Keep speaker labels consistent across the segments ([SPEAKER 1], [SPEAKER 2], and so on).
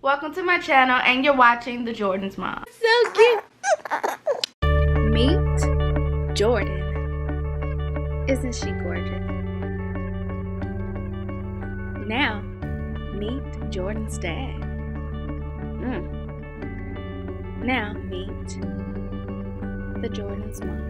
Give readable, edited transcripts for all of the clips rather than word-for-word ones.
[SPEAKER 1] Welcome to my channel, and you're watching the Jordan's Mom.
[SPEAKER 2] So cute. Meet Jordan. Isn't she gorgeous? Now, meet Jordan's dad. Now, meet the Jordan's mom.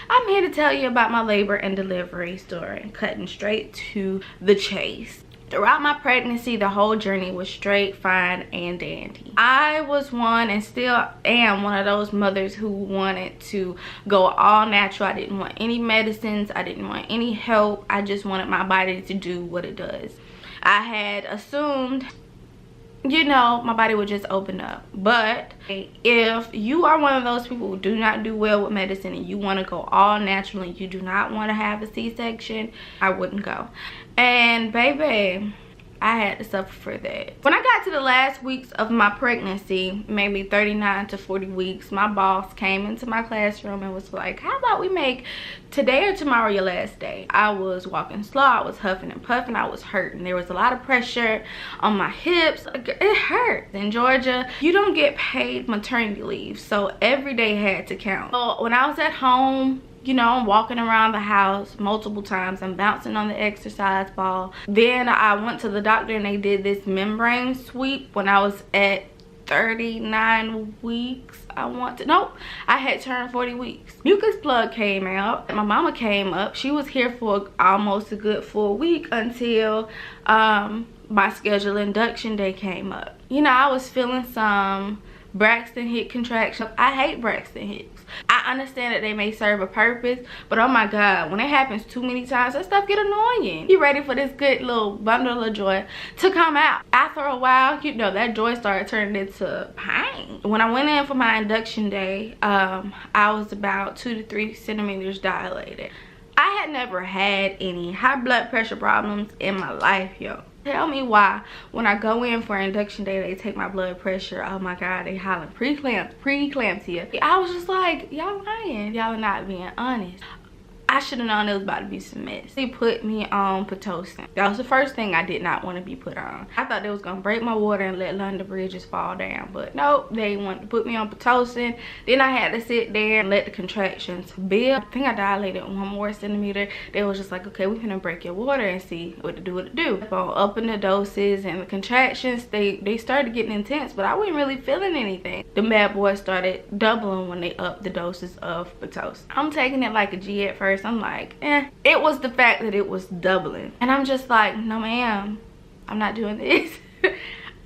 [SPEAKER 1] I'm here to tell you about my labor and delivery story, cutting straight to the chase. Throughout my pregnancy, the whole journey was straight, fine, and dandy. I was one, and still am, one of those mothers who wanted to go all natural. I didn't want any medicines. I didn't want any help. I just wanted my body to do what it does. I had assumed, you know, my body would just open up. But if you are one of those people who do not do well with medicine and you want to go all natural and you do not want to have a C-section, I wouldn't go. And baby, I had to suffer for that. When I got to the last weeks of my pregnancy, maybe 39 to 40 weeks, my boss came into my classroom and was like, how about we make today or tomorrow your last day? I was walking slow, I was huffing and puffing, I was hurting. There was a lot of pressure on my hips. It hurt. In Georgia, you don't get paid maternity leave, so every day had to count. So when I was at home, you know, I'm walking around the house multiple times. I'm bouncing on the exercise ball. Then I went to the doctor and they did this membrane sweep when I was at 39 weeks. I had turned 40 weeks. Mucus plug came out. My mama came up. She was here for almost a good full week until my scheduled induction day came up. You know, I was feeling some Braxton Hicks contraction. I hate Braxton Hicks. I understand that they may serve a purpose, but oh my god, when it happens too many times, that stuff get annoying. You ready for this good little bundle of joy to come out. After a while, you know, that joy started turning into pain. When I went in for my induction day, I was about 2 to 3 centimeters dilated. I had never had any high blood pressure problems in my life, yo. Tell me why when I go in for induction day, they take my blood pressure. Oh my god, they hollering preeclampsia. I was just like, y'all lying. Y'all are not being honest. I should have known it was about to be some mess. They put me on Pitocin. That was the first thing I did not want to be put on. I thought they was gonna break my water and let London bridges fall down, but nope, they wanted to put me on Pitocin. Then I had to sit there and let the contractions build. I think I dilated 1 more centimeter. They was just like, okay, we're gonna break your water and see what to do. On upping the doses and the contractions, they started getting intense, but I wasn't really feeling anything. The bad boys started doubling when they upped the doses of Pitocin. I'm taking it like a G at first. I'm like, it was the fact that it was doubling, and I'm just like, no ma'am, I'm not doing this.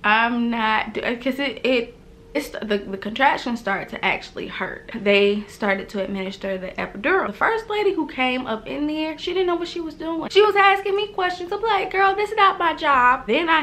[SPEAKER 1] I'm not doing, because the contractions started to actually hurt. They started to administer the epidural. The first lady who came up in there, she didn't know what she was doing. She was asking me questions. I'm like, girl, this is not my job. Then I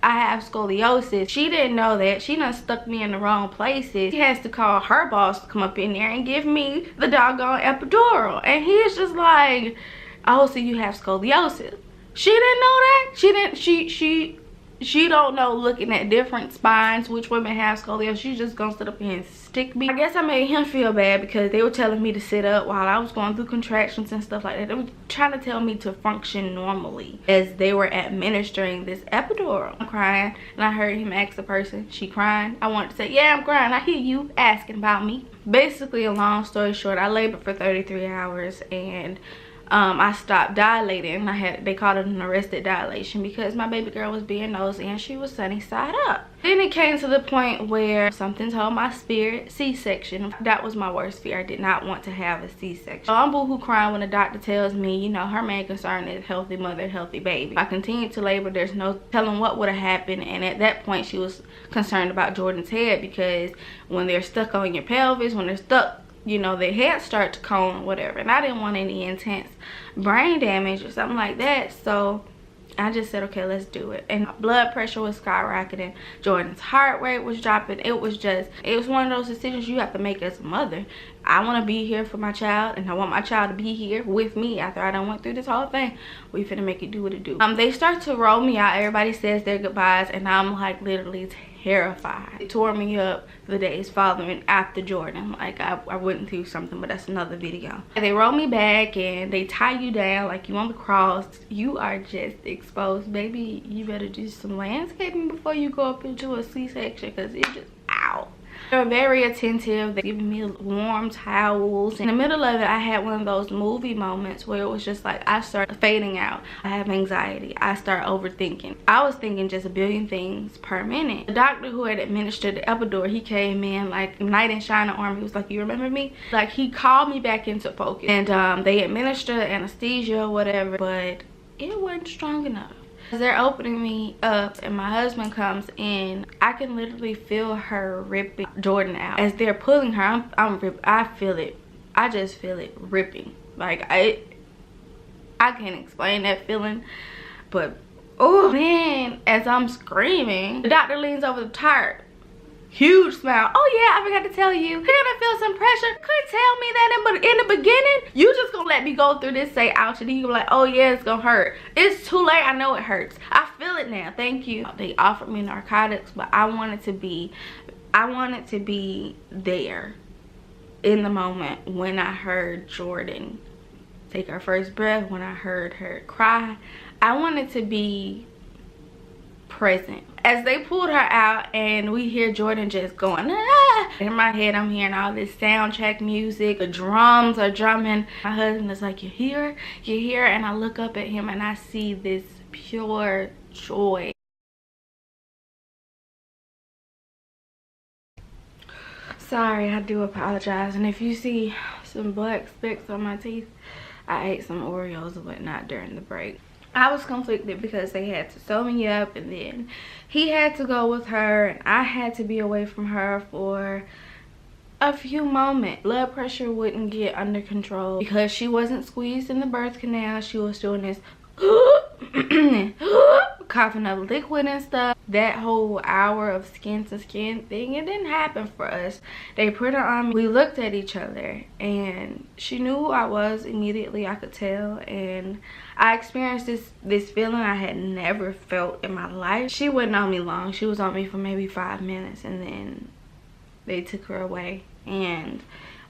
[SPEAKER 1] have scoliosis. She didn't know that. She done stuck me in the wrong places. She has to call her boss to come up in there and give me the doggone epidural. And he's just like, oh, so you have scoliosis. She didn't know that. She don't know, looking at different spines, which women have scoliosis. She's just gonna sit up here and stick me. I guess I made him feel bad because they were telling me to sit up while I was going through contractions and stuff like that. They were trying to tell me to function normally as they were administering this epidural. I'm crying, and I heard him ask the person, she crying? I wanted to say, yeah, I'm crying. I hear you asking about me. Basically, a long story short, I labored for 33 hours and I stopped dilating. They called it an arrested dilation because my baby girl was being nosy and she was sunny side up. Then it came to the point where something told my spirit C-section. That was my worst fear. I did not want to have a C-section. So I'm boohoo crying when the doctor tells me, you know, her main concern is healthy mother, healthy baby. If I continued to labor, there's no telling what would have happened. And at that point, she was concerned about Jordan's head, because when they're stuck on your pelvis, when they're stuck, you know, their head start to cone or whatever, and I didn't want any intense brain damage or something like that. So I just said, okay, let's do it. And my blood pressure was skyrocketing. Jordan's heart rate was dropping. It was one of those decisions you have to make as a mother. I want to be here for my child, and I want my child to be here with me after I done went through this whole thing. We finna make it do what it do. They start to roll me out. Everybody says their goodbyes, and I'm like literally terrified. It tore me up the days following after Jordan. Like I went through something, but that's another video. They roll me back and they tie you down like you on the cross. You are just exposed, baby. You better do some landscaping before you go up into a C-section, because it's just ow. They were very attentive. They gave me warm towels. In the middle of it, I had one of those movie moments where it was just like I started fading out. I have anxiety. I start overthinking. I was thinking just a billion things per minute. The doctor who had administered the epidural, he came in like knight in shining armor. He was like, "You remember me?" Like, he called me back into focus. And they administered anesthesia or whatever, but it wasn't strong enough. As they're opening me up and my husband comes in, I can literally feel her ripping Jordan out. As they're pulling her, I feel it. I just feel it ripping. Like I can't explain that feeling, but oh man, as I'm screaming, the doctor leans over the tarp. Huge smile. "Oh yeah, I forgot to tell you, you're gonna feel some pressure." Couldn't tell me that in the beginning. You just gonna let me go through this, say ouch, and then you be like, "Oh yeah, it's gonna hurt." It's too late. I know it hurts. I feel it now. Thank you. They offered me narcotics, but I wanted to be there in the moment when I heard Jordan take her first breath, when I heard her cry. I wanted to be present. As they pulled her out and we hear Jordan just going, ah! In my head, I'm hearing all this soundtrack music. The drums are drumming. My husband is like, "You hear? You hear?" And I look up at him and I see this pure joy. Sorry, I do apologize. And if you see some black specks on my teeth, I ate some Oreos and whatnot during the break. I was conflicted because they had to sew me up and then he had to go with her and I had to be away from her for a few moments. Blood pressure wouldn't get under control because she wasn't squeezed in the birth canal. She was doing this coughing up liquid and stuff. That whole hour of skin to skin thing, it didn't happen for us. They put her on me. We looked at each other and she knew who I was immediately. I could tell, and I experienced this feeling I had never felt in my life. She wasn't on me long. She was on me for maybe 5 minutes and then they took her away and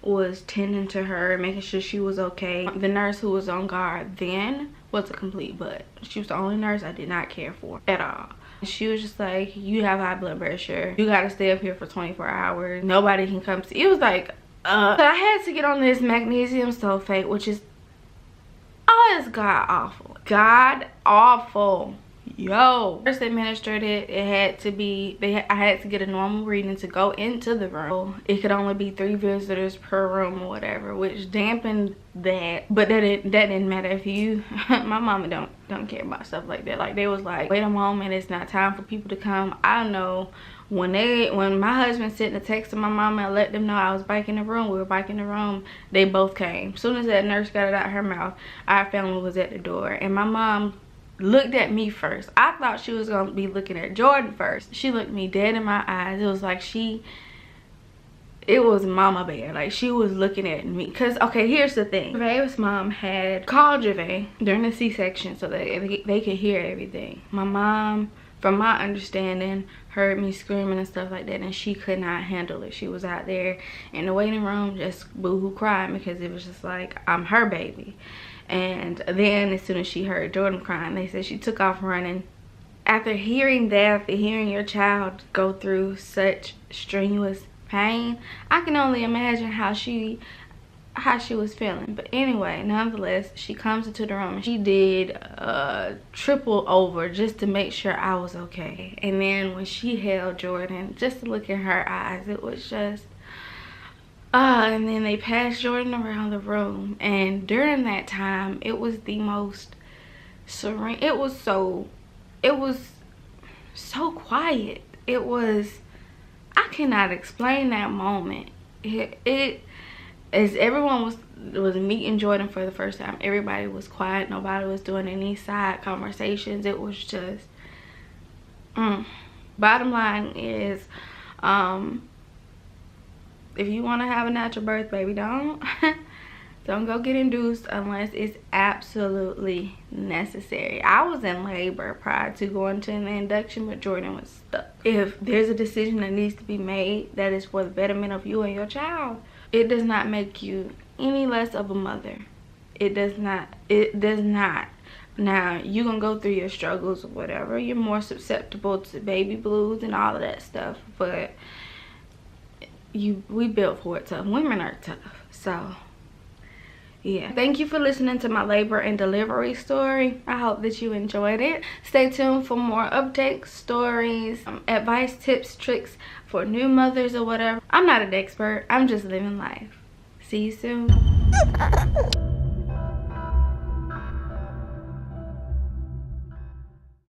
[SPEAKER 1] was tending to her, making sure she was okay. The nurse who was on guard then was a complete butt. She was the only nurse I did not care for at all. She was just like, "You have high blood pressure. You gotta stay up here for 24 hours. Nobody can come see." It was like, So I had to get on this magnesium sulfate, which is, oh, it's god awful. God awful. Yo, first administered it, it had to be, I had to get a normal reading to go into the room. It could only be 3 visitors per room or whatever, which dampened that. But that didn't matter. If you my mama don't care about stuff like that. Like, they was like, "Wait a moment, it's not time for people to come." I know when my husband sent a text to my mama and let them know I was back in the room, we were back in the room, they both came. As soon as that nurse got it out her mouth, our family was at the door. And my mom looked at me first. I thought she was gonna be looking at Jordan first. She looked me dead in my eyes. It was like it was mama bear. Like, she was looking at me. Cause okay, here's the thing. Gervais' mom had called Gervais during the C-section so that they could hear everything. My mom, from my understanding, heard me screaming and stuff like that, and she could not handle it. She was out there in the waiting room just boo-hoo crying because it was just like, I'm her baby. And then as soon as she heard Jordan crying, they said she took off running. After hearing that, after hearing your child go through such strenuous pain, I can only imagine how she was feeling. But anyway, nonetheless, she comes into the room and she did triple over just to make sure I was okay. And then when she held Jordan, just to look in her eyes, it was just and then they passed Jordan around the room, and during that time it was the most serene. It was so quiet. It was, I cannot explain that moment. It as everyone was meeting Jordan for the first time, everybody was quiet. Nobody was doing any side conversations. It was just bottom line is, if you want to have a natural birth, baby, don't Don't go get induced unless it's absolutely necessary. I was in labor prior to going to an induction, but Jordan was stuck. If there's a decision that needs to be made that is for the betterment of you and your child, it does not make you any less of a mother. It does not. It does not. Now, you're going to go through your struggles or whatever. You're more susceptible to baby blues and all of that stuff, but we built for it tough. Women are tough. So yeah, thank you for listening to my labor and delivery story. I hope that you enjoyed it. Stay tuned for more updates, stories, advice, tips, tricks for new mothers or whatever. I'm not an expert. I'm just living life. See you soon.